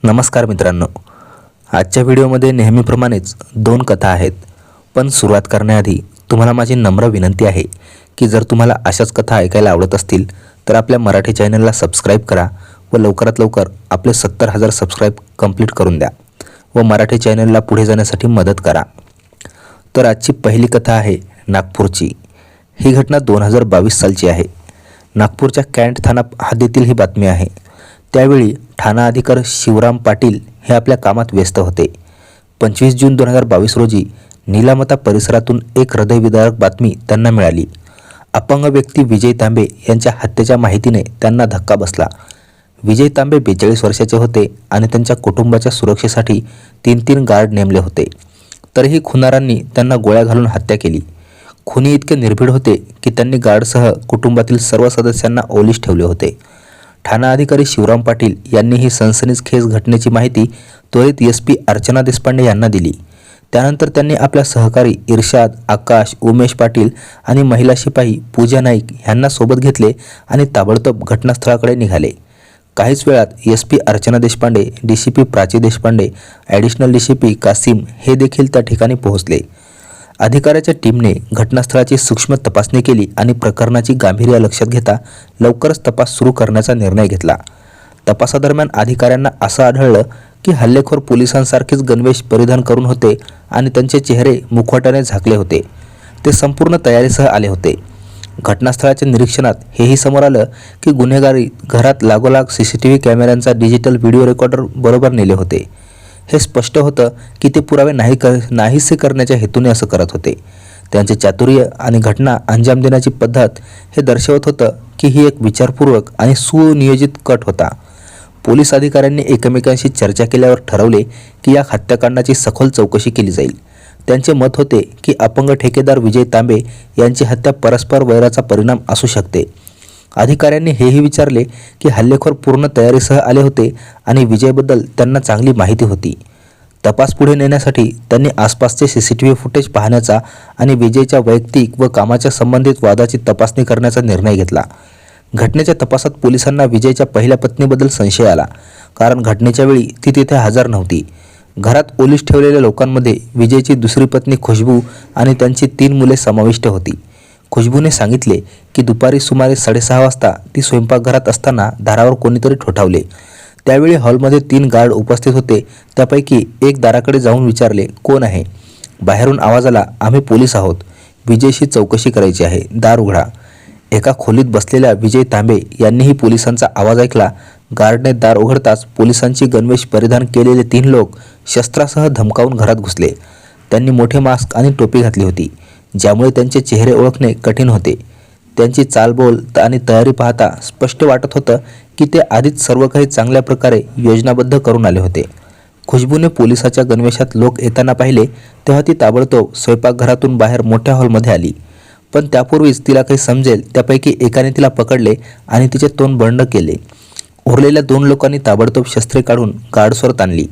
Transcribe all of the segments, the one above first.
नमस्कार मित्रांनो, आजच्या व्हिडिओमध्ये नेहमीप्रमाणेच दोन कथा आहेत. पण सुरुवात करण्याआधी तुम्हाला माझी नम्र विनंती आहे की जर तुम्हाला अशाच कथा ऐकायला आवडत असतील तर आपल्या मराठी चॅनलला सबस्क्राईब करा व लवकरात लवकर आपले 70,000 सबस्क्राईब कंप्लीट करून द्या व मराठी चॅनलला पुढे जाण्यासाठी मदत करा. तर आजची पहिली कथा आहे नागपूरची. ही घटना 2022 सालची आहे. नागपूरच्या कॅन्ट थाना हद्दीतील ही बातमी आहे. त्यावेळी ठाणा अधिकारी शिवराम पाटील हे आपल्या कामात व्यस्त होते. 25 जून 2022 रोजी नीलामता परिसरातून एक हृदयविदारक बातमी त्यांना मिळाली. अपंग व्यक्ती विजय तांबे यांच्या हत्येच्या माहितीने त्यांना धक्का बसला. विजय तांबे 42 वर्षाचे होते आणि त्यांच्या कुटुंबाच्या सुरक्षेसाठी 3 गार्ड नेमले होते. तरीही खुनारांनी त्यांना गोळ्या घालून हत्या केली. खुनी इतके निर्भीड होते की त्यांनी गार्डसह कुटुंबातील सर्व सदस्यांना ओलीस ठेवले होते. ठाणा अधिकारी शिवराम पाटील यांनी ही सनसनीखेज घटनेची माहिती त्वरित SP अर्चना देशपांडे यांना दिली. त्यानंतर त्यांनी आपल्या सहकारी इर्शाद, आकाश, उमेश पाटील आणि महिला शिपाई पूजा नाईक यांना सोबत घेतले आणि ताबडतोब घटनास्थळाकडे निघाले. काहीच वेळात SP Archana Deshpande, DCP Prachi Deshpande, additional DCP Kasim हे देखील त्या ठिकाणी पोहोचले. अधिकाऱ्याच्या टीमने घटनास्थळाची सूक्ष्म तपासणी केली आणि प्रकरणाची गांभीर्य लक्षात घेता लवकरच तपास सुरू करण्याचा निर्णय घेतला. तपासादरम्यान अधिकाऱ्यांना असं आढळलं की हल्लेखोर पोलिसांसारखेच गणवेश परिधान करून होते आणि त्यांचे चेहरे मुखवट्याने झाकले होते. ते संपूर्ण तयारीसह आले होते. घटनास्थळाच्या निरीक्षणात हेही समोर आलं की गुन्हेगारी घरात लागोलाग CCTV कॅमेऱ्यांचा डिजिटल व्हिडिओ रेकॉर्डर बरोबर नेले होते. हे स्पष्ट होतं की ते पुरावे नाहीसे करण्याच्या हेतूने असं करत होते. त्यांचे चातुर्य आणि घटना अंजाम देण्याची पद्धत हे दर्शवत होतं की ही एक विचारपूर्वक आणि सुनियोजित कट होता. पोलीस अधिकाऱ्यांनी एकमेकांशी चर्चा केल्यावर ठरवले की या हत्याकांडाची सखोल चौकशी केली जाईल. त्यांचे मत होते की अपंग ठेकेदार विजय तांबे यांची हत्या परस्पर वैराचा परिणाम असू शकते. अधिकाऱ्यांनी हेही विचारले की हल्लेखोर पूर्ण तयारीसह आले होते आणि विजयबद्दल त्यांना चांगली माहिती होती. तपास पुढे नेण्यासाठी त्यांनी आसपासचे CCTV फुटेज पाहण्याचा आणि विजयच्या वैयक्तिक व कामाच्या संबंधित वादाची तपासणी करण्याचा निर्णय घेतला. घटनेच्या तपासात पोलिसांना विजयच्या पहिल्या पत्नीबद्दल संशय आला, कारण घटनेच्या वेळी ती तिथे हजर नव्हती. घरात ओलीस ठेवलेल्या लोकांमध्ये विजयची दुसरी पत्नी खुशबू आणि त्यांची 3 मुले समाविष्ट होती. खुशबूने सांगितले की दुपारी सुमारे 6:30 वाजता ती स्वयंपाकघरात असताना दारावर कोणीतरी ठोठावले. त्यावेळी हॉलमध्ये 3 गार्ड उपस्थित होते. त्यापैकी एक दाराकडे जाऊन विचारले, कोण आहे? बाहेरून आवाज आला, आम्ही पोलीस आहोत. विजयशी चौकशी करायची आहे, दार उघडा. एका खोलीत बसलेल्या विजय तांबे यांनीही पोलिसांचा आवाज ऐकला. गार्डने दार उघडताच पोलिसांची गणवेश परिधान केलेले 3 लोक शस्त्रासह धमकावून घरात घुसले. त्यांनी मोठे मास्क आणि टोपी घातली होती, ज्यामुळे त्यांचे चेहरे ओळखणे कठीण होते. त्यांची चालबोल आणि तयारी पाहता स्पष्ट वाटत होतं की ते आधीच सर्व काही चांगल्या प्रकारे योजनाबद्ध करून आले होते. खुशबूने पोलिसाच्या गणवेशात लोक येताना पाहिले तेव्हा ती ताबडतोब स्वयंपाकघरातून बाहेर मोठ्या हॉलमध्ये आली. पण त्यापूर्वीच तिला काही समजेल त्यापैकी एकाने तिला पकडले आणि तिचे तोंड बंड केले. उरलेल्या 2 लोकांनी ताबडतोब शस्त्रे काढून गार्ड्सवर ताणली.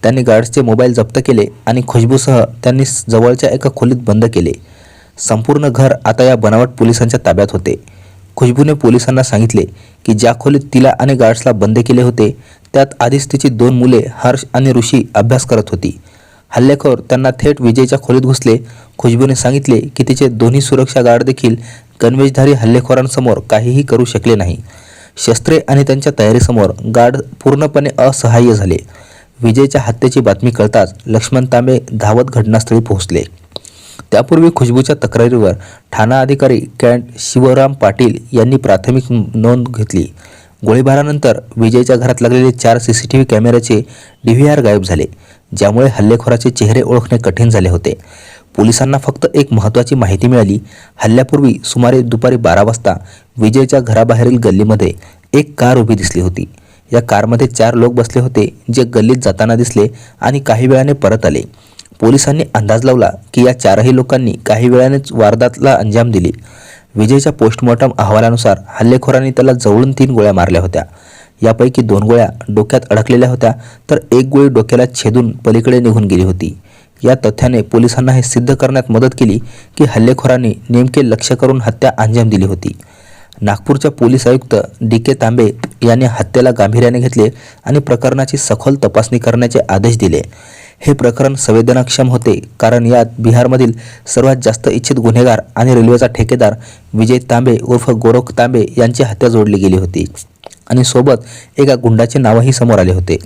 त्यांनी गार्ड्सचे मोबाईल जप्त केले आणि खुशबूसह त्यांनी जवळच्या एका खोलीत बंद केले. संपूर्ण घर आता या बनावट पोलिसांच्या ताब्यात होते. खुशबूने पोलिसांना सांगितले की ज्या खोलीत तिला आणि गार्ड्सला बंद केले होते त्यात आधीच तिची 2 मुले हर्ष आणि ऋषी अभ्यास करत होती. हल्लेखोर त्यांना थेट विजयच्या खोलीत घुसले. खुशबूने सांगितले की तिचे दोन्ही सुरक्षा गार्ड देखील गणवेशधारी हल्लेखोरांसमोर काहीही करू शकले नाही. शस्त्रे आणि त्यांच्या तयारीसमोर गार्ड पूर्णपणे असहाय्य झाले. विजयच्या हत्येची बातमी कळताच लक्ष्मण तांबे धावत घटनास्थळी पोहोचले. त्यापूर्वी खुशबूच्या तक्रारीवर ठाणा अधिकारी कॅन्ट शिवराम पाटील यांनी प्राथमिक नोंद घेतली. गोळीबारानंतर विजयच्या घरात लागलेले 4 CCTV कॅमेऱ्याचे DVR गायब झाले, ज्यामुळे हल्लेखोराचे चेहरे ओळखणे कठीण झाले होते. पोलिसांना फक्त एक महत्त्वाची माहिती मिळाली. हल्ल्यापूर्वी सुमारे दुपारी 12 वाजता विजयच्या घराबाहेरील गल्लीमध्ये एक कार उभी दिसली होती. या कारमध्ये 4 लोक बसले होते, जे गल्लीत जाताना दिसले आणि काही वेळाने परत आले. पोलिसांनी अंदाज लावला की या 4ही लोकांनी काही वेळानेच वारदातला अंजाम दिली. विजयच्या पोस्टमॉर्टम अहवालानुसार हल्लेखोरांनी त्याला जवळून 3 गोळ्या मारल्या होत्या. यापैकी 2 गोळ्या डोक्यात अडकलेल्या होत्या तर एक गोळी डोक्याला छेदून पलीकडे निघून गेली होती. या तथ्याने पोलिसांना हे सिद्ध करण्यात मदत केली की हल्लेखोरांनी नेमके लक्ष्य करून हत्या अंजाम दिली होती. नागपूरच्या पोलीस आयुक्त DK तांबे यांनी हत्येला गांभीर्याने घेतले आणि प्रकरणाची सखोल तपासणी करण्याचे आदेश दिले. हे प्रकरण संवेदनाक्षम होते कारण यात बिहारमधील सर्वात जास्त इच्छित गुन्हेगार आणि रेल्वेचा ठेकेदार विजय तांबे उर्फ गोरख तांबे यांची हत्या जोडली गेली होती आणि सोबत एका गुंडाचे नावही समोर आले होते.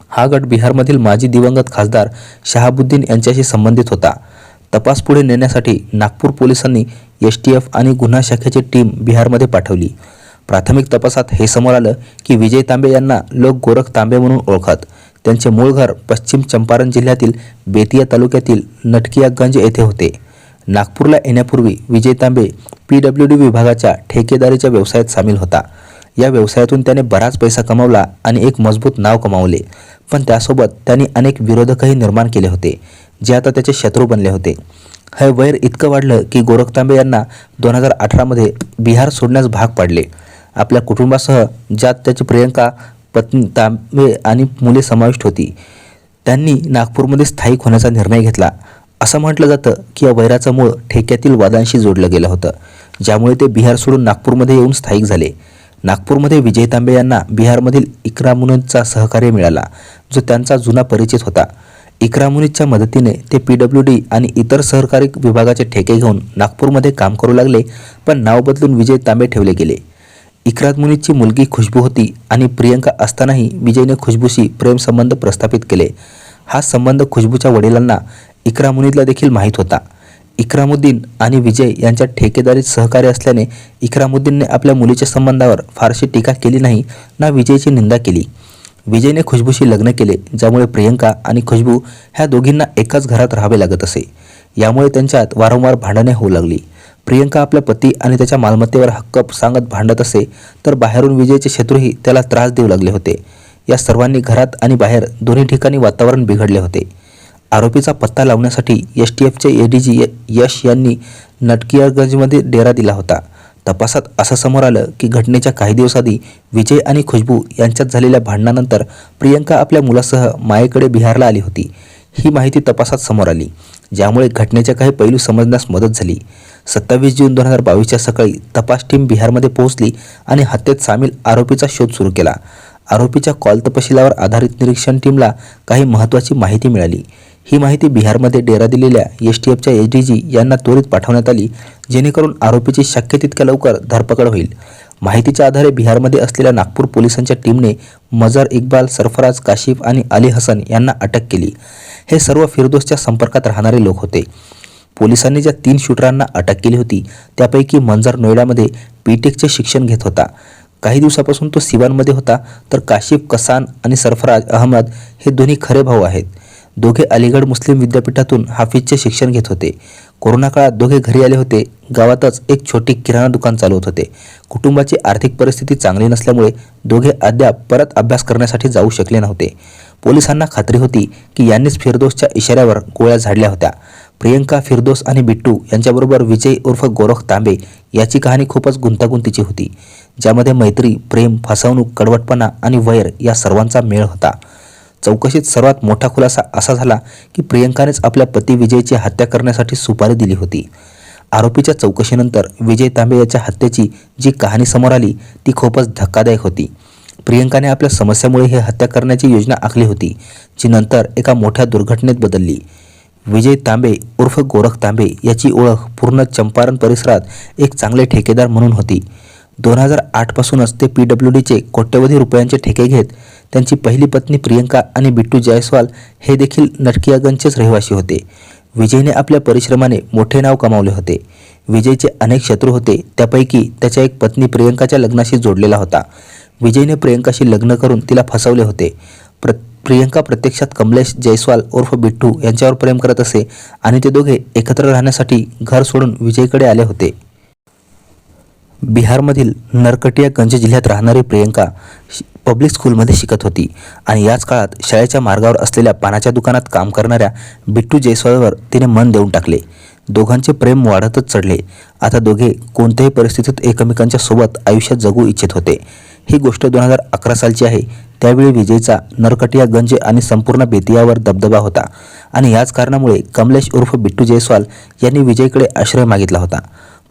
हा गट बिहारमधील माजी दिवंगत खासदार शहाबुद्दीन यांच्याशी संबंधित होता. तपास पुढे नेण्यासाठी नागपूर पोलिसांनी STF आणि गुन्हा शाखेची टीम बिहारमध्ये पाठवली. प्राथमिक तपासात हे समोर आलं की विजय तांबे यांना लोक गोरख तांबे म्हणून ओळखत. त्यांचे मूळ घर पश्चिम चंपारण जिल्ह्यातील बेतिया तालुक्यातील नटकियागंज येथे होते. नागपूरला येण्यापूर्वी विजय तांबे PWD विभागाच्या ठेकेदारीच्या व्यवसायात सामील होता. या व्यवसायातून त्याने बराच पैसा कमावला आणि एक मजबूत नाव कमावले. पण त्यासोबत त्यांनी अनेक विरोधकही निर्माण केले होते जे आता त्याचे शत्रू बनले होते. हे वैर इतकं वाढलं की गोरख तांबे यांना 2018 मध्ये बिहार सोडण्यास भाग पाडले. आपल्या कुटुंबासह ज्यात त्याची प्रियंका, पत्नी तांबे आणि मुले समाविष्ट होती, त्यांनी नागपूरमध्ये स्थायिक होण्याचा निर्णय घेतला. असं म्हटलं जातं की या वैराचं मूळ ठेक्यातील वादांशी जोडलं गेलं होतं, ज्यामुळे ते बिहार सोडून नागपूरमध्ये येऊन स्थायिक झाले. नागपूरमध्ये विजय तांबे यांना बिहारमधील इक्रामुनीचा सहकार्य मिळाला, जो त्यांचा जुना परिचित होता. इक्रामुनीच्या मदतीने ते PWD आणि इतर सहकारी विभागाचे ठेके घेऊन नागपूरमध्ये काम करू लागले. पण नाव बदलून विजय तांबे ठेवले गेले. इक्रामुनीची मुलगी खुशबू होती आणि प्रियंका असतानाही विजयने खुशबूशी प्रेमसंबंध प्रस्थापित केले. हा संबंध खुशबूच्या वडिलांना इक्रामुनीला देखील माहीत होता. इक्रामुद्दीन आणि विजय यांच्या ठेकेदारीत सहकार्य असल्याने इक्रामुद्दीनने आपल्या मुलीच्या संबंधावर फारशी टीका केली नाही ना विजयची निंदा केली. विजयने खुशबूशी लग्न केले, ज्यामुळे प्रियंका आणि खुशबू ह्या दोघींना एकाच घरात राहावे लागत असे. यामुळे त्यांच्यात वारंवार भांडणे होऊ लागली. प्रियंका आपल्या पती आणि त्याच्या मालमत्तेवर हक्क सांगत भांडत असे, तर बाहेरून विजयचे शत्रूही त्याला त्रास देऊ लागले होते. या सर्वांनी घरात आणि बाहेर दोन्ही ठिकाणी वातावरण बिघडले होते. आरोपीचा पत्ता लावण्यासाठी STFचे ADG यश यांनी नटकियागंजमध्ये डेरा दिला होता. तपासात असं समोर आलं की घटनेच्या काही दिवस आधी विजय आणि खुशबू यांच्यात झालेल्या भांडणानंतर प्रियंका आपल्या मुलासह मायेकडे बिहारला आली होती. ही माहिती तपासात समोर आली, ज्यामुळे घटनेचे काही पैलू समजण्यास मदत झाली. 27 जून 2022च्या सकाळी तपास टीम बिहारमध्ये पोहोचली आणि हत्येत सामील आरोपीचा शोध सुरू केला. आरोपीच्या कॉल तपशिलावर आधारित निरीक्षण टीमला काही महत्त्वाची माहिती मिळाली. ही माहिती बिहारमध्ये डेरा दिलेल्या STFच्या ADG यांना त्वरित पाठवण्यात आली, जेणेकरून आरोपीची शक्य तितक्या लवकर धरपकड होईल. माहितीच्या आधारे बिहारमध्ये असलेल्या नागपूर पोलिसांच्या टीमने मजर इक्बाल, सरफराज, काशिफ आणि अली हसन यांना अटक केली. हे सर्व फिरदोसच्या संपर्कात राहणारे लोक होते. पोलिसांनी ज्या 3 शूटरांना अटक केली होती त्यापैकी मंजर नोएडामध्ये BTECचे शिक्षण घेत होता. काही दिवसापासून तो सिवानमध्ये होता, तर काशिफ कसान आणि सरफराज अहमद हे दोन्ही खरे भाऊ आहेत. दोघे अलीगढ मुस्लिम विद्यापीठातून हाफिजचे शिक्षण घेत होते. कोरोना काळात दोघे घरी आले होते. गावातच एक छोटी किराणा दुकान चालवत होते. कुटुंबाची आर्थिक परिस्थिती चांगली नसल्यामुळे दोघे अद्याप परत अभ्यास करण्यासाठी जाऊ शकले नव्हते. पोलिसांना खात्री होती की यांनीच फिरदोसच्या इशाऱ्यावर गोळ्या झाडल्या होत्या. प्रियंका, फिरदोस आणि बिट्टू यांच्याबरोबर विजय उर्फ गोरख तांबे याची कहाणी खूपच गुंतागुंतीची होती, ज्यामध्ये मैत्री, प्रेम, फसवणूक, कडवटपणा आणि वैर या सर्वांचा मेळ होता. चौकशीत सर्वात मोठा खुलासा असा झाला की प्रियंकानेच आपल्या पती विजयची हत्या करण्यासाठी सुपारी दिली होती. आरोपीच्या चौकशीनंतर विजय तांबे याच्या हत्येची जी कहाणी समोर आली ती खूपच धक्कादायक होती. प्रियंकाने आपल्या समस्येमुळे ही हत्या करण्याची योजना आखली होती, जी नंतर एका मोठ्या दुर्घटनेत बदलली. विजय तांबे उर्फ गोरख तांबे याची ओळख पूर्ण चंपारण परिसरात एक चांगले ठेकेदार म्हणून होती. 2008 पासूनच ते PWDचे कोट्यवधी रुपयांचे ठेके घेत. त्यांची पहिली पत्नी प्रियंका आणि बिट्टू जायस्वाल हे देखील नटकियागंजचेच रहिवासी होते. विजयने आपल्या परिश्रमाने मोठे नाव कमावले होते. विजयचे अनेक शत्रू होते, त्यापैकी त्याच्या एक पत्नी प्रियंकाच्या लग्नाशी जोडलेला होता. विजयने प्रियंकाशी लग्न करून तिला फसवले होते. प्रियंका प्रत्यक्षात कमलेश जायस्वाल उर्फ बिट्टू यांच्यावर प्रेम करत असे आणि ते दोघे एकत्र राहण्यासाठी घर सोडून विजयकडे आले होते. बिहारमधील नरकटियागंज जिल्ह्यात राहणारी प्रियंका पब्लिक स्कूलमध्ये शिकत होती आणि याच काळात शाळेच्या मार्गावर असलेल्या पानाच्या दुकानात काम करणाऱ्या बिट्टू जायस्वालवर तिने मन देऊन टाकले. दोघांचे प्रेम वाढतच चढले. आता दोघे कोणत्याही परिस्थितीत एकमेकांच्या सोबत आयुष्य जगू इच्छित होते. ही गोष्ट 2011 सालची आहे. त्यावेळी विजयचा नरकटियागंज आणि संपूर्ण बेतियावर दबदबा होता आणि याच कारणामुळे कमलेश उर्फ बिट्टू जायस्वाल यांनी विजयकडे आश्रय मागितला होता.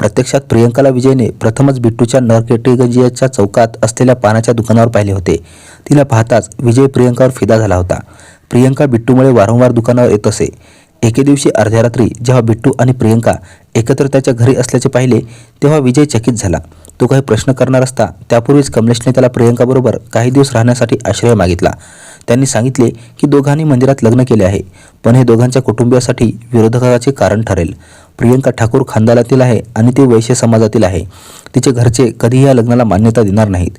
प्रत्यक्षात प्रियंकाला विजयने प्रथमच बिट्टूच्या नरकेटेगंजियाच्या चौकात असलेल्या पानाच्या दुकानावर पाहिले होते. तिला पाहताच विजय प्रियंकावर फिदा झाला होता. प्रियंका बिट्टूमुळे वारंवार दुकानावर येत असे. एके दिवशी अर्ध्या रात्री जेव्हा बिट्टू आणि प्रियंका एकत्र त्याच्या घरी असल्याचे पाहिले तेव्हा विजय चकित झाला. तो काही प्रश्न करणार असता त्यापूर्वीच कमलेशने त्याला प्रियंकाबरोबर काही दिवस राहण्यासाठी आश्रय मागितला. त्यांनी सांगितले की दोघांनी मंदिरात लग्न केले आहे, पण हे दोघांच्या कुटुंबियासाठी विरोधकाचे कारण ठरेल. प्रियंका ठाकूर खानदानातील आहे आणि ती वैश्य समाजातील आहे. तिचे घरचे कधीही या लग्नाला मान्यता देणार नाहीत.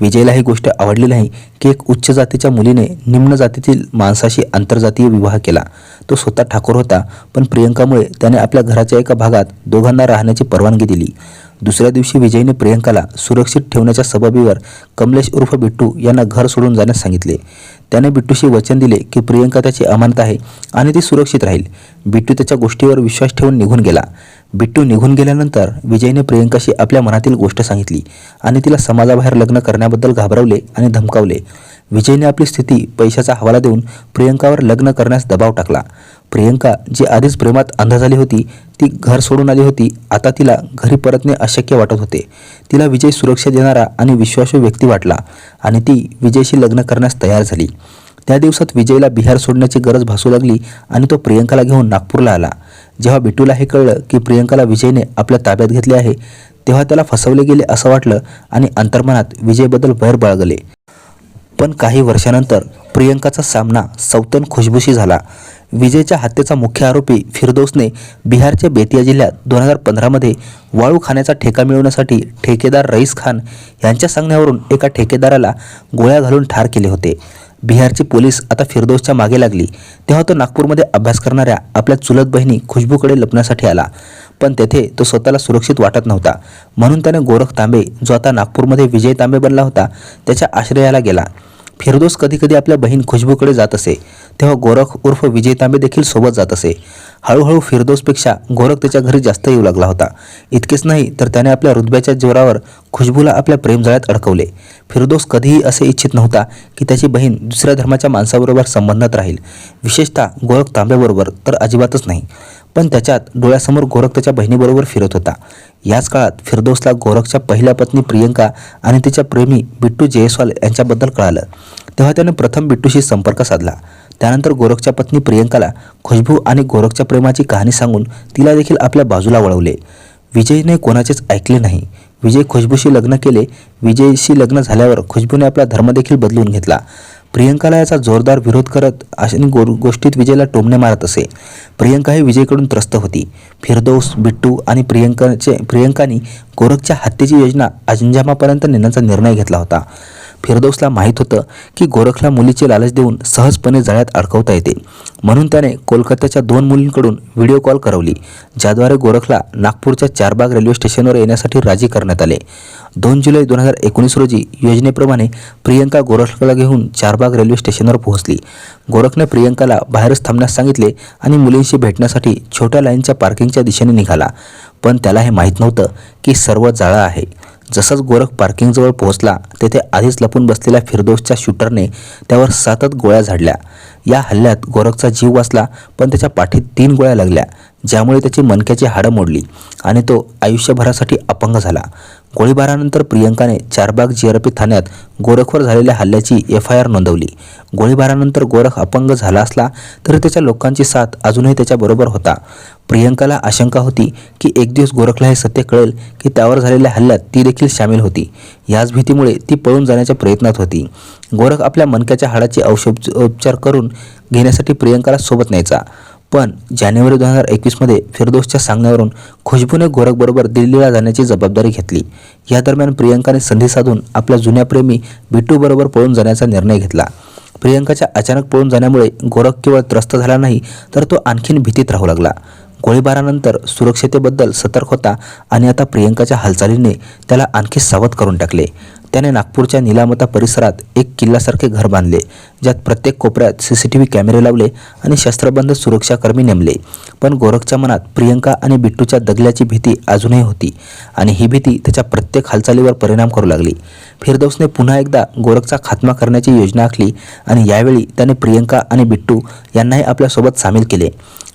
विजयला ही गोष्ट आवडली नाही की एक उच्च जातीच्या मुलीने निम्न जातीतील माणसाशी आंतरजातीय विवाह केला. तो स्वतः ठाकूर होता, पण प्रियंकामुळे त्याने आपल्या घराच्या एका भागात दोघांना राहण्याची परवानगी दिली. दुसऱ्या दिवशी विजयने प्रियंकाला सुरक्षित ठेवण्याच्या सबबीवर कमलेश उर्फ बिट्टू यांना घर सोडून जाण्यास सांगितले. त्याने बिट्टूशी वचन दिले की प्रियंका त्याची अमानत आहे आणि ती सुरक्षित राहील. बिट्टू त्याच्या गोष्टीवर विश्वास ठेवून निघून गेला. बिट्टू निघून गेल्यानंतर विजयने प्रियंकाशी आपल्या मनातील गोष्ट सांगितली आणि तिला समाजाबाहेर लग्न करण्याबद्दल घाबरवले आणि धमकावले. विजयने आपली स्थिती पैशाचा हवाला देऊन प्रियंकावर लग्न करण्यास दबाव टाकला. प्रियंका जी आधीच प्रेमात अंध झाली होती, ती घर सोडून आली होती. आता तिला घरी परतणे अशक्य वाटत होते. तिला विजय सुरक्षा देणारा आणि विश्वासू व्यक्ती वाटला आणि ती विजयशी लग्न करण्यास तयार झाली. त्या दिवसात विजयला बिहार सोडण्याची गरज भासू लागली आणि तो प्रियंकाला घेऊन नागपूरला आला. जेव्हा बिट्टूला हे कळलं की प्रियंकाला विजयने आपल्या ताब्यात घेतले आहे, तेव्हा त्याला फसवले गेले असं वाटलं आणि अंतर्मनात विजयबद्दल वैर बाळगले. पण काही वर्षानंतर प्रियंकाचा सामना सौतन खुशबूशी झाला. विजयच्या हत्येचा मुख्य आरोपी फिरदौसने बिहारच्या बेतिया जिल्ह्यात 2015मध्ये वाळू खाण्याचा ठेका मिळवण्यासाठी ठेकेदार रईस खान यांच्या सांगण्यावरून एका ठेकेदाराला गोळ्या घालून ठार केले होते. बिहारची पोलीस आता फिरदौसच्या मागे लागली तेव्हा तो नागपूरमध्ये अभ्यास करणाऱ्या आपल्या चुलत बहिणी खुशबूकडे लपण्यासाठी आला. पण तेथे तो स्वतःला सुरक्षित वाटत नव्हता, म्हणून त्याने गोरख तांबे, जो आता नागपूरमध्ये विजय तांबे बनला होता, त्याच्या आश्रयाला गेला. फिरदौस कधीकधी आपल्या बहीण खुशबूकडे जात असे, तेव्हा गोरख उर्फ विजय तांबे देखील सोबत जात असे. हळूहळू फिरदौसपेक्षा गोरख त्याच्या घरी जास्त येऊ लागला होता. इतकेच नाही तर त्याने आपल्या रुतब्याच्या जोरावर खुशबूला आपल्या प्रेमजाळ्यात अडकवले. फिरदौस कधीही असे इच्छित नव्हता की त्याची बहीण दुसऱ्या धर्माच्या माणसाबरोबर संबंधात राहील, विशेषतः गोरख तांब्याबरोबर तर अजिबातच नाही. पण त्याच्यात डोळ्यासमोर गोरख त्याच्या बहिणीबरोबर फिरत होता. याच काळात फिरदौसला गोरखच्या पहिल्या पत्नी प्रियंका आणि तिच्या प्रेमी बिट्टू जयस्वाल यांच्याबद्दल कळालं. तेव्हा त्याने प्रथम बिट्टूशी संपर्क साधला. त्यानंतर गोरखच्या पत्नी प्रियंकाला खुशबू आणि गोरखच्या प्रेमाची कहाणी सांगून तिला देखील आपल्या बाजूला वळवले. विजयने कोणाचेच ऐकले नाही. विजय खुशबूशी लग्न केले. विजयशी लग्न झाल्यावर खुशबूने आपला धर्म देखील बदलून घेतला. प्रियंकाला याचा जोरदार विरोध करत अशा गोष्टीत विजयला टोमणे मारत असे. प्रियंका ही विजयकडून त्रस्त होती. फिरदौस, बिट्टू आणि प्रियंकानी गोरखच्या हत्येची योजना अंजामापर्यंत नेण्याचा निर्णय घेतला होता. फिरदौसला माहीत होतं की गोरखला मुलीचे लालच देऊन सहजपणे जाळ्यात अडकवता येते, म्हणून त्याने कोलकात्याच्या 2 मुलींकडून व्हिडिओ कॉल करवली, ज्याद्वारे गोरखला नागपूरच्या चारबाग रेल्वे स्टेशनवर येण्यासाठी राजी करण्यात आले. 2 जुलै 2019 रोजी योजनेप्रमाणे प्रियंका गोरखला घेऊन चारबाग रेल्वे स्टेशनवर पोहोचली. गोरखने प्रियंकाला बाहेरच थांबण्यास सांगितले आणि मुलींशी भेटण्यासाठी छोट्या लाईनच्या पार्किंगच्या दिशेने निघाला. पण त्याला हे माहीत नव्हतं की सर्व जाळं आहे. जसंच गोरख पार्किंगजवळ पोहोचला, तेथे आधीच लपून बसलेल्या फिरदौसच्या शूटरने त्यावर सतत गोळ्या झाडल्या. या हल्ल्यात गोरखचा जीव वाचला, पण त्याच्या पाठीत 3 गोळ्या लागल्या, ज्यामुळे त्याची मणक्याची हाडं मोडली आणि तो आयुष्यभरासाठी अपंग झाला. गोळीबारानंतर प्रियंकाने चारबाग जीआरपी ठाण्यात गोरखवर झालेल्या हल्ल्याची FIR नोंदवली. गोळीबारानंतर गोरख अपंग झाला असला तरी त्याच्या लोकांची साथ अजूनही त्याच्याबरोबर होता. प्रियंकाला आशंका होती की एक दिवस गोरखला हे सत्य कळेल की त्यावर झालेल्या हल्ल्यात ती देखील सामील होती. याच भीतीमुळे ती पळून जाण्याच्या प्रयत्नात होती. गोरख आपल्या मणक्याच्या हाडाचे औषधोपचार करून घेण्यासाठी प्रियंकाला सोबत न्यायचा. पण जानेवारी 2021मध्ये फिरदौसच्या सांगण्यावरून खुशबूने गोरखबरोबर दिल्लीला जाण्याची जबाबदारी घेतली. या दरम्यान प्रियंकाने संधी साधून आपल्या जुन्या प्रेमी बिट्टूबरोबर पळून जाण्याचा निर्णय घेतला. प्रियंकाच्या अचानक पळून जाण्यामुळे गोरख केवळ त्रस्त झाला नाही, तर तो आणखीन भीतीत राहू लागला. गोळीबारानंतर सुरक्षितेबद्दल सतर्क होता आणि आता प्रियंकाच्या हालचालीने त्याला आणखी सावध करून टाकले. त्याने नागपूरच्या निलामता परिसरात एक किल्ल्यासारखे घर बांधले, ज्यात प्रत्येक कोपऱ्यात CCTV कॅमेरे लावले आणि शस्त्रबंद सुरक्षाकर्मी नेमले. पण गोरखच्या मनात प्रियंका आणि बिट्टूच्या दगल्याची भीती अजूनही होती आणि ही भीती त्याच्या प्रत्येक हालचालीवर परिणाम करू लागली. फिरदौसने पुन्हा एकदा गोरखचा खात्मा करण्याची योजना आखली आणि यावेळी त्याने प्रियंका आणि बिट्टू यांनाही आपल्यासोबत सामील केले.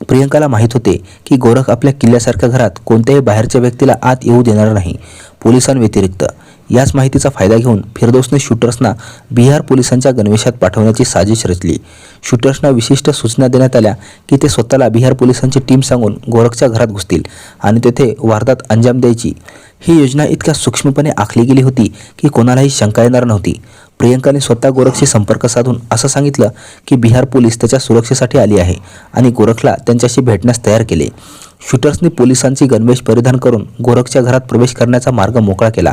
प्रियंकाला माहीत होते की गोरख आपल्या किल्ल्यासारख्या घरात कोणत्याही बाहेरच्या व्यक्तीला आत येऊ देणार नाही, पोलिसांव्यतिरिक्त. याच माहितीचा फायदा घेऊन फिरदौसने शूटर्सना बिहार पोलिसांच्या गणवेशात पाठवण्याची साजिश रचली. शूटर्सना विशिष्ट सूचना देण्यात आल्या की ते स्वतःला बिहार पोलिसांची टीम सांगून गोरखच्या घरात घुसतील आणि तेथे वारदात अंजाम द्यायची. ही योजना इतक्या सूक्ष्मपणे आखली गेली होती की कोणालाही शंका येणार नव्हती. प्रियंकाने स्वतः गोरखशी संपर्क साधून असं सांगितलं की बिहार पोलीस त्याच्या सुरक्षेसाठी आली आहे आणि गोरखला त्यांच्याशी भेटण्यास तयार केले. शूटर्सनी पोलिसांची गणवेश परिधान करून गोरखच्या घरात प्रवेश करण्याचा मार्ग मोकळा केला.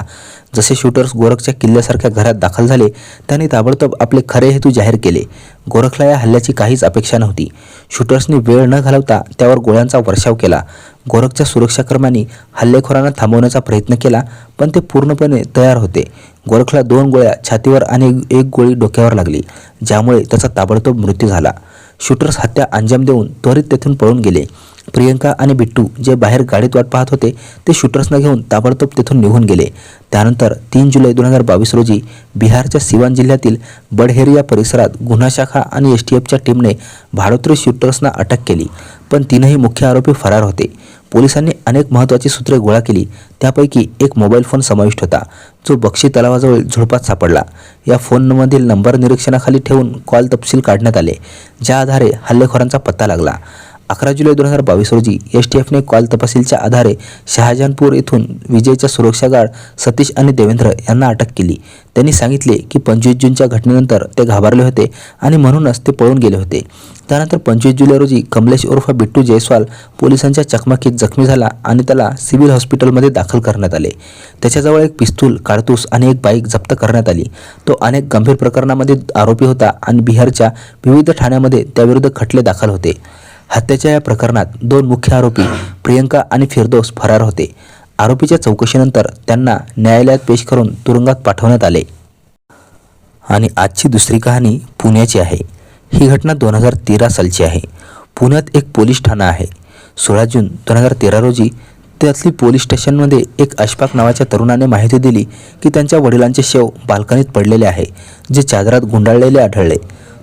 जसे शूटर्स गोरखच्या किल्ल्यासारख्या घरात दाखल झाले, त्यांनी ताबडतोब आपले खरे हेतू जाहीर केले. गोरखला या हल्ल्याची काहीच अपेक्षा नव्हती. शूटर्सनी वेळ न घालवता त्यावर गोळ्यांचा वर्षाव केला. गोरखच्या सुरक्षाकर्म्यांनी हल्लेखोरांना थांबवण्याचा प्रयत्न केला, पण ते पूर्णपणे तयार होते. गोरखला 2 गोळ्या छातीवर आणि 1 गोळी डोक्यावर लागली, ज्यामुळे त्याचा ताबडतोब मृत्यू झाला. शूटर्स हत्या अंजाम देऊन त्वरित तेथून पळून गेले. प्रियंका आणि बिट्टू जे बाहेर गाडीत वाट पाहत होते ते शूटर्सना घेऊन ताबडतोब तेथून निघून गेले. त्यानंतर 3 जुलै 2022 रोजी बिहारच्या सिवान जिल्ह्यातील बडहेरिया परिसरात गुन्हा शाखा आणि STFच्या टीमने भाडोत्री शूटर्सना अटक केली, पण 3ही मुख्य आरोपी फरार होते. पोलिसांनी अनेक महत्त्वाची सूत्रे गोळा केली. त्यापैकी एक मोबाईल फोन समाविष्ट होता, जो बक्षी तलावाजवळ झुडपात सापडला. या फोनमधील नंबर निरीक्षणाखाली ठेवून कॉल तपशील काढण्यात आले, ज्या आधारे हल्लेखोरांचा पत्ता लागला. 11 जुलै 2022 रोजी STFने कॉल तपशीलच्या आधारे शहाजहानपूर येथून विजयच्या सुरक्षा गार्ड सतीश आणि देवेंद्र यांना अटक केली. त्यांनी सांगितले की 25 जूनच्या घटनेनंतर ते घाबरले होते आणि म्हणूनच ते पळून गेले होते. त्यानंतर 25 जुलै रोजी कमलेश उर्फ बिट्टू जयस्वाल पोलिसांच्या चकमकीत जखमी झाला आणि त्याला सिव्हिल हॉस्पिटलमध्ये दाखल करण्यात आले. त्याच्याजवळ एक पिस्तूल, काडतूस आणि एक बाईक जप्त करण्यात आली. तो अनेक गंभीर प्रकरणांमध्ये आरोपी होता आणि बिहारच्या विविध ठाण्यांमध्ये त्याविरुद्ध खटले दाखल होते. हत्येच्या या प्रकरणात 2 मुख्य आरोपी प्रियंका आणि फिरदौस फरार होते. आरोपीच्या चौकशीनंतर त्यांना न्यायालयात पेश करून तुरुंगात पाठवण्यात आले. आणि आजची दुसरी कहाणी पुण्याची आहे. ही घटना 2013 सालची आहे. पुण्यात एक पोलीस ठाणं आहे. 16 जून 2013 रोजी त्यातली पोलीस स्टेशनमध्ये एक अशफाक नावाच्या तरुणाने माहिती दिली की त्यांच्या वडिलांचे शव बाल्कनीत पडलेले आहे, जे चादरात गुंडाळलेले आढळले.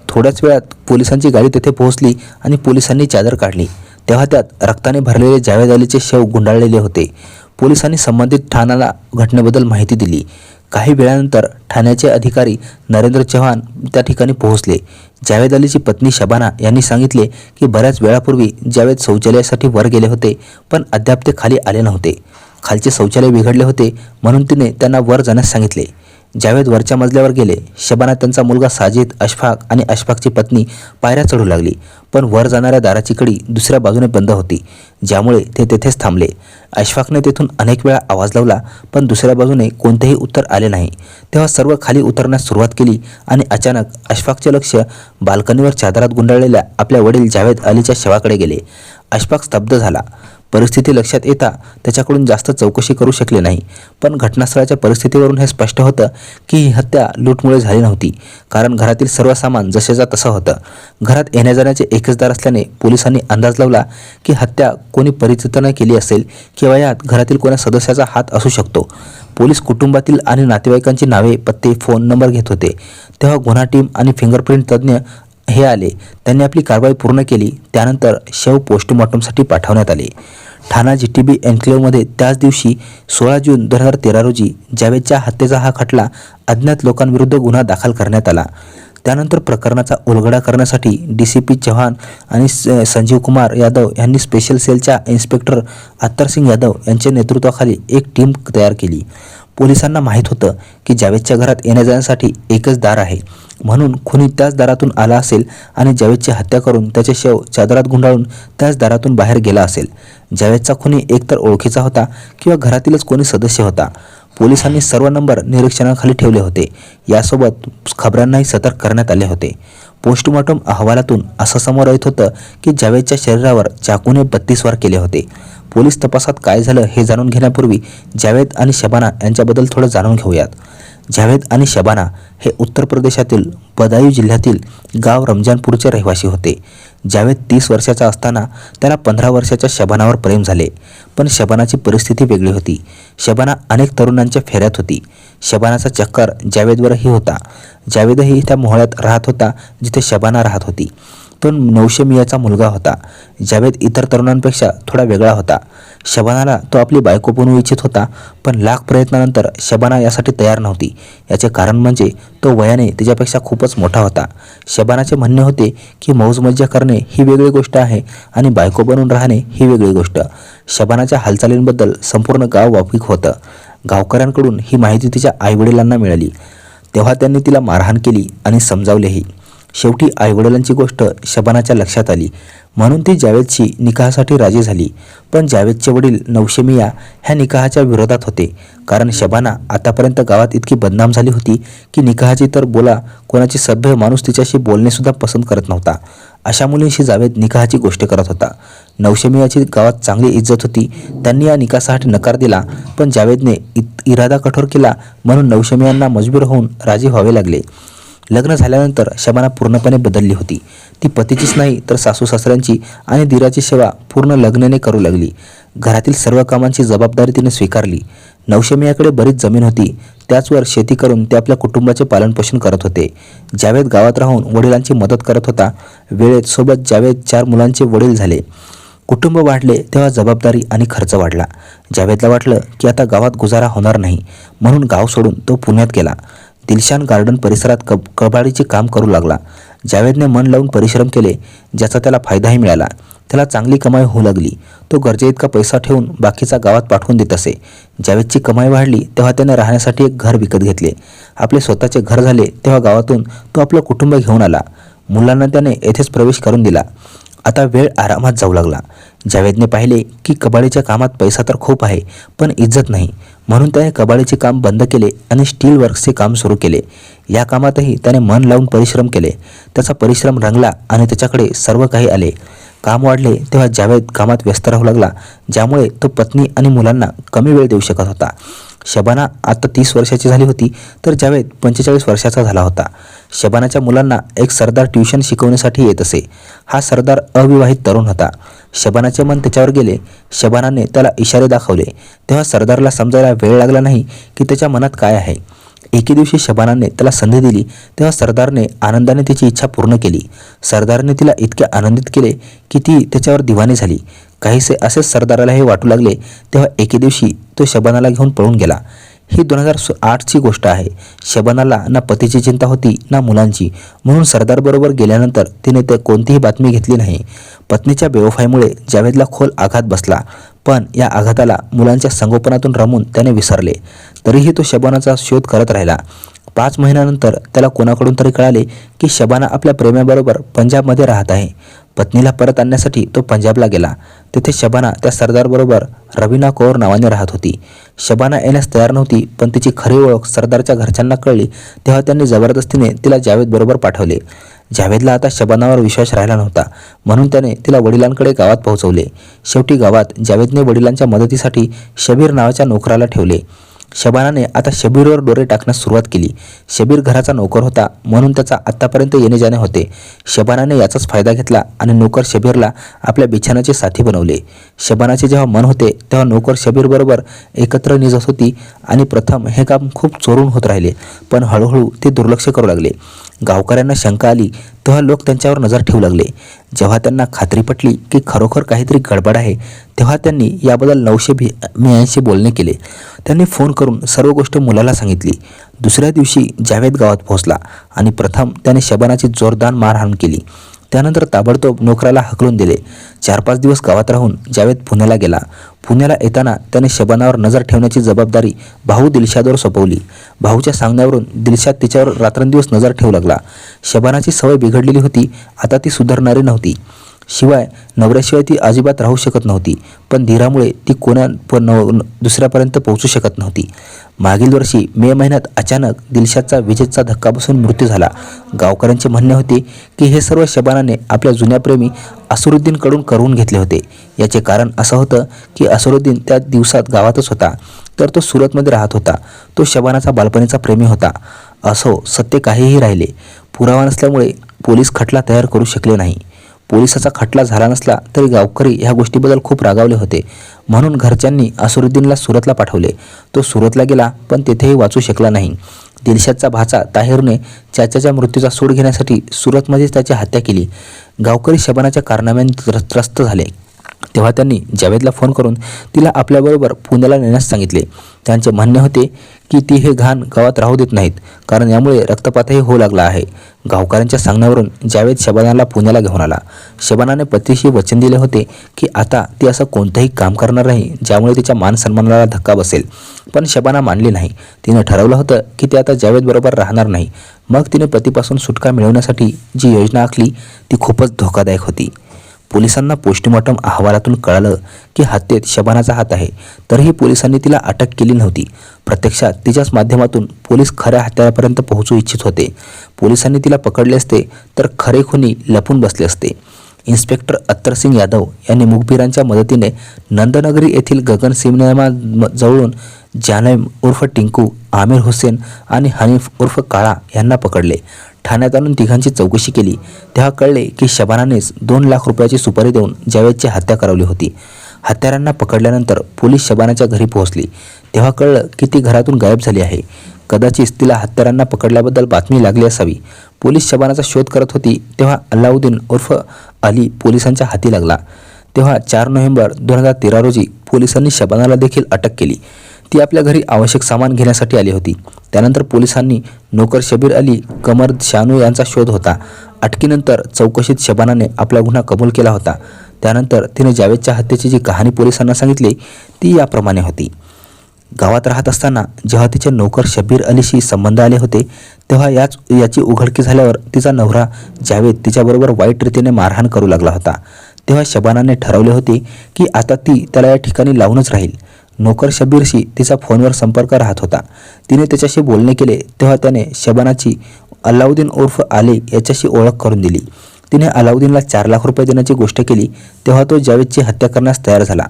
थोड्याच वेळात पोलिसांची गाडी तेथे पोहोचली आणि पोलिसांनी चादर काढली, तेव्हा त्यात रक्ताने भरलेले जावेद अलीचे शव गुंडाळलेले होते. पोलिसांनी संबंधित ठाण्याला घटनेबद्दल माहिती दिली. काही वेळानंतर ठाण्याचे अधिकारी नरेंद्र चव्हाण त्या ठिकाणी पोहोचले. जावेद अलीची पत्नी शबाना यांनी सांगितले की बऱ्याच वेळापूर्वी जावेद शौचालयासाठी वर गेले होते, पण अद्याप ते खाली आले नव्हते. खालचे शौचालय बिघडले होते म्हणून तिने त्यांना वर जाण्यास सांगितले. जावेद वरच्या मजल्यावर गेले. शबाना, त्यांचा मुलगा साजिद, अशफाक आणि अशफाकची पत्नी पायऱ्या चढू लागली, पण वर जाणाऱ्या दाराची कडी दुसऱ्या बाजूने बंद होती, ज्यामुळे ते तेथेच थांबले. अशफाकने तेथून अनेक वेळा आवाज लावला, पण दुसऱ्या बाजूने कोणतेही उत्तर आले नाही. तेव्हा सर्व खाली उतरण्यास सुरुवात केली आणि अचानक अशफाकचे लक्ष बाल्कनीवर चादरात गुंडाळलेल्या आपल्या वडील जावेद अलीच्या शवाकडे गेले. अशफाक स्तब्ध झाला. परिस्थिती लक्षात येता त्याच्याकडून जास्त चौकशी करू शकले नाही, पण घटनास्थळाच्या परिस्थितीवरून हे स्पष्ट होतं की ही हत्या लूटमुळे झाली नव्हती, कारण घरातील सर्व सामान जसेच्या तसं होतं. घरात येण्या-जाण्याचे एकच दार असल्याने पोलिसांनी अंदाज लावला की हत्या कोणी परिचिताने केली असेल किंवा यात घरातील कोणा सदस्याचा हात असू शकतो. पोलीस कुटुंबातील आणि नातेवाईकांची नावे, पत्ते, फोन नंबर घेत होते. तेव्हा गुन्हा टीम आणि फिंगरप्रिंट तज्ज्ञ हे आले. त्यांनी आपली कारवाई पूर्ण केली. त्यानंतर शव पोस्टमॉर्टमसाठी पाठवण्यात आले. ठाणा GTB एन्क्लेव्हमध्ये त्याच दिवशी 16 जून 2013 रोजी जावेदच्या हत्येचा हा खटला अज्ञात लोकांविरुद्ध गुन्हा दाखल करण्यात आला. त्यानंतर प्रकरणाचा उलगडा करण्यासाठी DCP चव्हाण आणि संजीव कुमार यादव यांनी स्पेशल सेलच्या इन्स्पेक्टर अत्तर सिंग यादव यांच्या नेतृत्वाखाली एक टीम तयार केली. पोलिसांना माहीत होतं की जावेदच्या घरात येण्या-जाण्यासाठी एकच दार आहे, म्हणून खुनी त्याच दारातून आला असेल आणि जावेदची हत्या करून त्याचे शव चादरात गुंडाळून त्याच दारातून बाहेर गेला असेल. जावेदचा खुनी एकतर ओळखीचा होता किंवा घरातीलच कोणी सदस्य होता. पोलिसांनी सर्व नंबर निरीक्षणाखाली ठेवले होते. यासोबत खबरांनाही सतर्क करण्यात आले होते. पोस्टमॉर्टम अहवालातून असं समोर येत होतं की जावेदच्या शरीरावर चाकूने 32 वार केले होते. पोलीस तपासात काय झालं हे जाणून घेण्यापूर्वी जावेद आणि शबाना यांच्याबद्दल थोडं जाणून घेऊयात. जावेद आणि शबाना हे उत्तर प्रदेशातील बदायूं जिल्ह्यातील गाव रमजानपूरचे रहिवासी होते. जावेद 30 वर्षाचा असताना त्याला 15 वर्षाच्या शबानावर प्रेम झाले. पण शबानाची परिस्थिती वेगळी होती. शबाना अनेक तरुणांच्या फेऱ्यात होती. शबानाचा चक्कर जावेदवरही होता. जावेदही त्या मोहळ्यात राहत होता जिथे शबाना राहत होती. तो 900 मियाचा मुलगा होता. जावेद इतर तरुणांपेक्षा थोडा वेगळा होता. शबानाला तो आपली बायको बनवू इच्छित होता, पण लाख प्रयत्नानंतर शबाना यासाठी तयार नव्हती. याचे कारण म्हणजे तो वयाने तिच्यापेक्षा खूपच मोठा होता. शबानाचे म्हणणे होते की मौजमज्जा करणे ही वेगळी गोष्ट आहे आणि बायको बनून राहणे ही वेगळी गोष्ट. शबानाच्या हालचालींबद्दल संपूर्ण गाव वाकीफ होतं. गावकऱ्यांकडून ही माहिती तिच्या आईवडिलांना मिळाली तेव्हा त्यांनी तिला मारहाण केली आणि समजावलेही. शेवटी आईवडिलांची गोष्ट शबानाच्या लक्षात आली म्हणून ती जावेदशी निकाहासाठी राजी झाली. पण जावेदचे वडील 900 मिया ह्या निकाहाच्या विरोधात होते, कारण शबाना आतापर्यंत गावात इतकी बदनाम झाली होती की निकाहाची तर बोला, कोणाची सभ्य माणूस तिच्याशी बोलणेसुद्धा पसंत करत नव्हता. अशा मुलींशी जावेद निकाहाची गोष्ट करत होता. 900 मियाची गावात चांगली इज्जत होती. त्यांनी या निकाहासाठी नकार दिला, पण जावेदने इरादा कठोर केला म्हणून 900 मियांना मजबूर होऊन राजी व्हावे लागले. लग्न झाल्यानंतर शबाना पूर्णपणे बदलली होती. ती पतीचीच नाही तर सासू सासऱ्यांची आणि दिराची सेवा पूर्ण लगनेने करू लागली. घरातील सर्व कामांची जबाबदारी तिने स्वीकारली. 900 मियाकडे बरीच जमीन होती. त्याचवर शेती करून ते आपल्या कुटुंबाचे पालनपोषण करत होते. जावेद गावात राहून वडिलांची मदत करत होता. वेळेत सोबत जावेद 4 मुलांचे वडील झाले. कुटुंब वाढले तेव्हा जबाबदारी आणि खर्च वाढला. जावेदला वाटलं की आता गावात गुजारा होणार नाही, म्हणून गाव सोडून तो पुण्यात गेला. दिलशान गार्डन परिसरात कबाडीचे काम करू लागला. जावेदने मन लावून परिश्रम केले, ज्याचा त्याला फायदाही मिळाला. त्याला चांगली कमाई होऊ लागली. तो गरजे इतका पैसा ठेवून बाकीचा गावात पाठवून देत असे. जावेदची कमाई वाढली तेव्हा त्याने राहण्यासाठी एक घर विकत घेतले. आपले स्वतःचे घर झाले तेव्हा गावातून तो आपलं कुटुंब घेऊन आला. मुलांना त्याने येथेच प्रवेश करून दिला. आता वेळ आरामात जाऊ लागला. जावेदने पाहिले की कबाडीच्या कामात पैसा तर खूप आहे, पण इज्जत नाही. म्हणून त्याने कबाडीचे काम बंद केले आणि स्टील वर्क्सचे काम सुरू केले. या कामातही त्याने मन लावून परिश्रम केले. त्याचा परिश्रम रंगला आणि त्याच्याकडे सर्व काही आले. काम वाढले तेव्हा जावेद कामात व्यस्त राहू लागला, ज्यामुळे तो पत्नी आणि मुलांना कमी वेळ देऊ शकत होता. शबाना आता 30 वर्षाची झाली होती तर जावेद 45 वर्षाचा झाला होता. शबानाच्या मुलांना एक सरदार ट्युशन शिकवण्यासाठी येत असे. हा सरदार अविवाहित तरुण होता. शबानाचे मन त्याच्यावर गेले. शबानाने त्याला इशारे दाखवले तेव्हा सरदारला समजायला वेळ लागला नाही की त्याच्या मनात काय आहे. एके दिवशी शबानाने त्याला संधी दिली तेव्हा सरदारने आनंदाने तिची इच्छा पूर्ण केली. सरदारने तिला इतके आनंदित केले की ती त्याच्यावर दिवाणी झाली. काहीसे असेच सरदाराला हे वाटू लागले तेव्हा एके दिवशी तो शबानाला घेऊन पळून गेला. ही 2008ची गोष्ट आहे. शबानाला ना पतीची चिंता होती ना मुलांची, म्हणून सरदारबरोबर गेल्यानंतर तिने ते कोणतीही बातमी घेतली नाही. पत्नीच्या बेवफाईमुळे जावेदला खोल आघात बसला, पण या आघाताला मुलांच्या संगोपनातून रमून त्याने विसरले. तरीही तो शबानाचा शोध करत राहिला. 5 महिन्यानंतर त्याला कोणाकडून तरी कळाले की शबाना आपल्या प्रेमाबरोबर पंजाबमध्ये राहत आहे. पत्नीला परत आणण्यासाठी तो पंजाबला गेला. तिथे शबाना त्या सरदारबरोबर रवीना कौर नावाने राहत होती. शबाना येण्यास तयार नव्हती, पण तिची खरी ओळख सरदारच्या घरच्यांना कळली तेव्हा त्यांनी जबरदस्तीने तिला जावेदबरोबर पाठवले. जावेदला आता शबानावर विश्वास राहिला नव्हता, म्हणून त्याने तिला वडिलांकडे गावात पोहोचवले. शेवटी गावात जावेदने वडिलांच्या मदतीसाठी शबीर नावाच्या नोकराला ठेवले. शबानाने आता शबीरवर डोरे टाकण्यास सुरुवात केली. शबीर घराचा नोकर होता, म्हणून त्याचा आत्तापर्यंत येणे जाणे होते. शबानाने याचाच फायदा घेतला आणि नोकर शबीरला आपल्या बिछाण्याचे साथी बनवले. शबानाचे जेव्हा मन होते तेव्हा नोकर शबीरबरोबर एकत्र निजत होती आणि प्रथम हे काम खूप चोरून होत राहिले, पण हळूहळू ते दुर्लक्ष करू लागले. गावकऱ्यांना शंका आली तेव्हा लोक त्यांच्यावर नजर ठेवू लागले. जेव्हा त्यांना खात्री पटली की खरोखर काहीतरी गडबड आहे तेव्हा त्यांनी याबद्दल 900 मियांशी बोलणे केले. त्यांनी फोन करून सर्व गोष्ट मुलाला सांगितली. दुसऱ्या दिवशी जावेद गावात पोहोचला आणि प्रथम त्याने शबानाची जोरदार मारहाण केली. त्यानंतर ताबडतोब नोकराला हकलून दिले. 4-5 दिवस गावात राहून जावेद पुण्याला गेला. पुण्याला येताना त्याने शबानावर नजर ठेवण्याची जबाबदारी भाऊ दिलशादवर सोपवली. भाऊच्या सांगण्यावरून दिलशाद तिच्यावर रात्रंदिवस नजर ठेवू लागला. शबानाची सवय बिघडलेली होती, आता ती सुधारणारी नव्हती. शिवाय नवऱ्याशिवाय ती अजिबात राहू शकत नव्हती, पण धीरामुळे ती दुसऱ्यापर्यंत पोहोचू शकत नव्हती. मागील वर्षी मे महिन्यात अचानक दिलशादचा विजेचा धक्का बसून मृत्यू झाला. गावकऱ्यांचे म्हणणे होते की हे सर्व शबानाने आपल्या जुन्या प्रेमी असरुद्दीनकडून करून घेतले होते. याचे कारण असं होतं की असरुद्दीन त्या दिवसात गावातच होता, तर तो सुरतमध्ये राहत होता. तो शबानाचा बालपणीचा प्रेमी होता. असो, सत्य काहीही राहिले, पुरावा नसल्यामुळे पोलीस खटला तयार करू शकले नाही. पोलिसाचा खटला झाला नसला तरी गावकरी ह्या गोष्टीबद्दल खूप रागावले होते. म्हणून घरच्यांनी असरुद्दीनला सुरतला पाठवले. तो सुरतला गेला, पण तेथेही वाचू शकला नाही. दिलशादचा भाचा ताहिरने चाच्याच्या मृत्यूचा सूड घेण्यासाठी सुरतमध्येच त्याची हत्या केली. गावकरी शबानाच्या कारनाम्याने त्रस्त झाले. तेव्हा त्यांनी जावेदला फोन करून तिला आपल्याबरोबर पुण्याला नेण्यास सांगितले. त्यांचे म्हणणे होते की ती हे घाण गावात राहू देत नाहीत, कारण यामुळे रक्तपातही होऊ लागला आहे. गावकऱ्यांच्या सांगण्यावरून जावेद शबानाला पुण्याला घेऊन आला. शबानाने पतीशी वचन दिले होते की आता ती असं कोणतंही काम करणार नाही ज्यामुळे तिच्या मान सन्मानाला धक्का बसेल. पण शबाना मानली नाही. तिने ठरवलं होतं की ती आता जावेदबरोबर राहणार नाही. मग तिने पतीपासून सुटका मिळवण्यासाठी जी योजना आखली ती खूपच धोकादायक होती. पोलिसांना पोस्टमॉर्टम अहवालातून कळालं की हत्येत शबानाचा हात आहे. तरीही पोलिसांनी तिला अटक केली नव्हती. प्रत्यक्षात तिच्याच माध्यमातून पोलीस खऱ्या हत्यारापर्यंत पोहोचू इच्छित होते. पोलिसांनी तिला पकडले असते तर खरे खुनी लपून बसले असते. इन्स्पेक्टर अत्तरसिंग यादव यांनी मुखबिरांच्या मदतीने नंदनगरी येथील गगन सिनेमा जवळून जानैम उर्फ टिंकू, आमिर हुसेन आणि हनीफ उर्फ काळा यांना पकडले. ठाण्यात आणून तिघांची चौकशी केली. तेव्हा कळले की शबानानेच 2 लाख रुपयाची सुपारी देऊन जावेदची हत्या करवली होती. हत्यारांना पकडल्यानंतर पोलीस शबानाच्या घरी पोहोचली. तेव्हा कळलं की ती घरातून गायब झाली आहे. कदाचित तिला हत्यारांना पकडल्याबद्दल बातमी लागली असावी. पोलीस शबानाचा शोध करत होती तेव्हा अल्लाउद्दीन उर्फ अली पोलिसांच्या हाती लागला. तेव्हा 4 नोव्हेंबर 2013 रोजी पोलिसांनी शबानाला देखील अटक केली. ती आपल्या घरी आवश्यक सामान घेण्यासाठी आली होती. त्यानंतर पोलिसांनी नोकर शबीर अली, कमर शानू यांचा शोध होता. अटकेनंतर चौकशीत शबानाने आपला गुन्हा कबूल केला होता. त्यानंतर तिने जावेदच्या हत्येची जी कहाणी पोलिसांना सांगितली ती याप्रमाणे होती. गावात राहत असताना जेव्हा तिचे नोकर शबीर अलीशी संबंध आले होते तेव्हा याची उघडकी झाल्यावर तिचा नवरा जावेद तिच्याबरोबर वाईट रीतीने मारहाण करू लागला होता. तेव्हा शबानाने ठरवले होते की आता ती त्याला या ठिकाणी लावूनच राहील. नोकर शबीरशी तिचा फोनवर संपर्क राहत होता. तिने त्याच्याशी बोलणे केले तेव्हा त्याने शबानाची अल्लाउद्दीन उर्फ आले याच्याशी ओळख करून दिली. तिने अल्लाउद्दीनला 4 लाख रुपये देण्याची गोष्ट केली तेव्हा तो जावेदची हत्या करण्यास तयार झाला.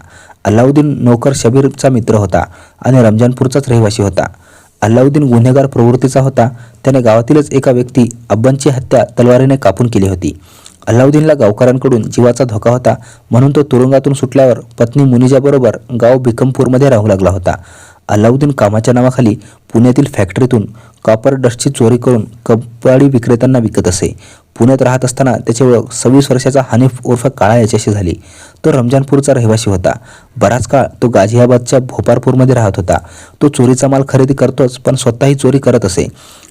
अल्लाउद्दीन नोकर शबीरचा मित्र होता आणि रमजानपूरचाच रहिवासी होता. अल्लाउद्दीन गुन्हेगार प्रवृत्तीचा होता. त्याने गावातीलच एका व्यक्ती अब्बांची हत्या तलवारीने कापून केली होती. अल्लाउद्दीनला गावकऱ्यांकडून जीवाचा धोका होता, म्हणून तो तुरुंगातून सुटल्यावर पत्नी मुनिजाबरोबर गाव बिकमपूरमध्ये राहू लागला होता. अल्लाउद्दीन कामाच्या नावाखाली पुण्यातील फॅक्टरीतून कॉपर डस्टची चोरी करून कबाडी विक्रेत्यांना विकत असे. पुण्यात राहत असताना त्याची ओळख 26 वर्षाचा हनीफ उर्फ काळा याच्याशी झाली. तो रमजानपूरचा रहिवासी होता. बराच काळ तो गाझियाबादच्या भोपारपूरमध्ये राहत होता. तो चोरीचा माल खरेदी करतोच, पण स्वतःही चोरी करत असे.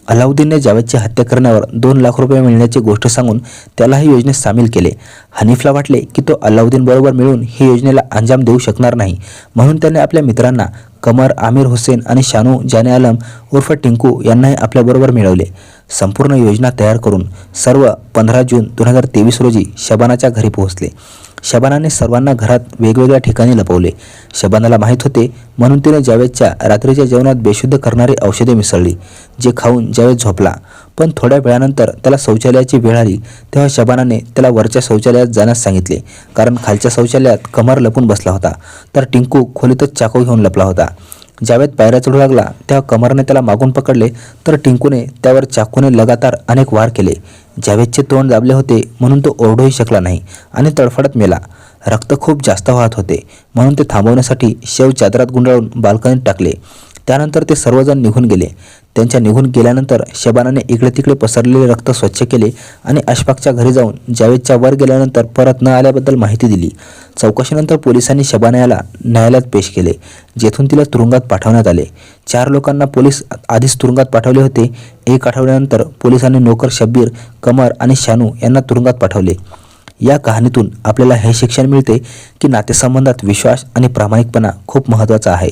अल्लाउद्दीनने जावेदची हत्या करण्यावर 2 लाख रुपये मिळण्याची गोष्ट सांगून त्यालाही योजनेत सामील केले. हनीफला वाटले की तो अल्लाउद्दीन बरोबर मिळून ही योजनेला अंजाम देऊ शकणार नाही, म्हणून त्याने आपल्या मित्रांना कमर, आमिर हुसेन आणि शानू जाने आलम उर्फ टिंकू यांनाही आपल्याबरोबर मिळवले. संपूर्ण योजना तयार करून सर्व 15 जून 2023 रोजी शबानाच्या घरी पोहोचले. शबानाने सर्वांना घरात वेगवेगळ्या ठिकाणी लपवले. शबानाला माहीत होते, म्हणून तिने जावेदच्या रात्रीच्या जेवणात बेशुद्ध करणारी औषधे मिसळली, जे खाऊन जावेद झोपला. पण थोड्या वेळानंतर त्याला शौचालयाची वेळ आली तेव्हा शबानाने त्याला वरच्या शौचालयात जाण्यास सांगितले, कारण खालच्या शौचालयात कमर लपून बसला होता, तर टिंकू खोलीतच चाकू घेऊन लपला होता. जावेद पायऱ्या चढू लागला तेव्हा कमरने त्याला मागून पकडले, तर टिंकूने त्यावर चाकूने लगातार अनेक वार केले. जावेदचे तोंड दाबले होते, म्हणून तो ओरडूही शकला नाही आणि तडफडत मेला. रक्त खूप जास्त वाहत होते, म्हणून ते थांबवण्यासाठी शेव चादरात गुंडाळून बाल्कनीत टाकले. त्यानंतर ते सर्वजण निघून गेले. त्यांच्या निघून गेल्यानंतर शबानाने इकडे तिकडे पसरलेले रक्त स्वच्छ केले आणि अशफाकच्या घरी जाऊन जावेदच्या वर गेल्यानंतर परत न आल्याबद्दल माहिती दिली. चौकशीनंतर पोलिसांनी शबानाला न्यायालयात पेश केले, जेथून तिला तुरुंगात पाठवण्यात आले. 4 लोकांना पोलीस आधीच तुरुंगात पाठवले होते. 1 आठवड्यानंतर पोलिसांनी नोकर शब्बीर, कमर आणि शानू यांना तुरुंगात पाठवले. या कहाणीतून आपल्याला हे शिक्षण मिळते की नातेसंबंधात विश्वास आणि प्रामाणिकपणा खूप महत्त्वाचा आहे.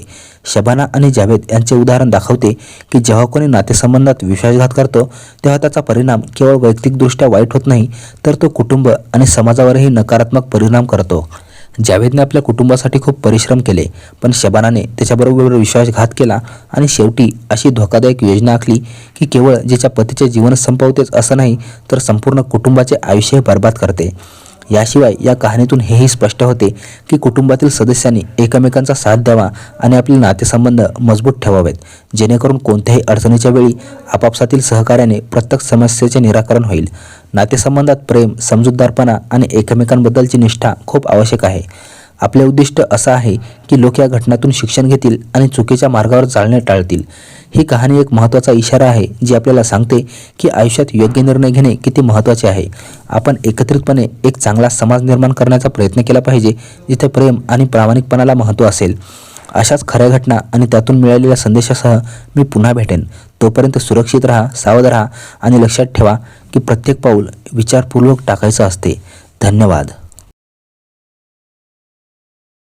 शबाना आणि जावेद यांचे उदाहरण दाखवते की जेव्हा कोणी नातेसंबंधात विश्वासघात करतो तेव्हा त्याचा परिणाम केवळ वैयक्तिकदृष्ट्या वाईट होत नाही, तर तो कुटुंब आणि समाजावरही नकारात्मक परिणाम करतो. जावेदने आपल्या कुटुंबासाठी खूप परिश्रम केले, पण शबानाने त्याच्याबरोबर विश्वासघात केला आणि शेवटी अशी धोकादायक योजना आखली की केवळ जिच्या पतीचे जीवन संपवतेच असं नाही, तर संपूर्ण कुटुंबाचे आयुष्य बर्बाद करते. याशिवाय या कहाणीतून हेही स्पष्ट होते की कुटुंबातील सदस्यांनी एकमेकांचा साथ द्यावा आणि आपले नातेसंबंध मजबूत ठेवावेत, जेणेकरून कोणत्याही अडचणीच्या वेळी आपापसातील सहकार्याने प्रत्येक समस्येचे निराकरण होईल. नातेसंबंधात प्रेम, समजूतदारपणा आणि एकमेकांबद्दलची निष्ठा खूप आवश्यक आहे. आपले उद्दिष्ट असं आहे की लोक या घटनातून शिक्षण घेतील आणि चुकीच्या मार्गावर चालणे टाळतील. ही कहाणी एक महत्त्वाचा इशारा आहे जी आपल्याला सांगते की आयुष्यात योग्य निर्णय घेणे किती महत्त्वाचे आहे. आपण एकत्रितपणे एक चांगला समाज निर्माण करण्याचा प्रयत्न केला पाहिजे, जिथे प्रेम आणि प्रामाणिकपणाला महत्त्व असेल. अशाच खऱ्या घटना आणि त्यातून मिळालेल्या संदेशासह मी पुन्हा भेटेन. तोपर्यंत सुरक्षित राहा, सावध राहा आणि लक्षात ठेवा की प्रत्येक पाऊल विचारपूर्वक टाकायचं असते. धन्यवाद.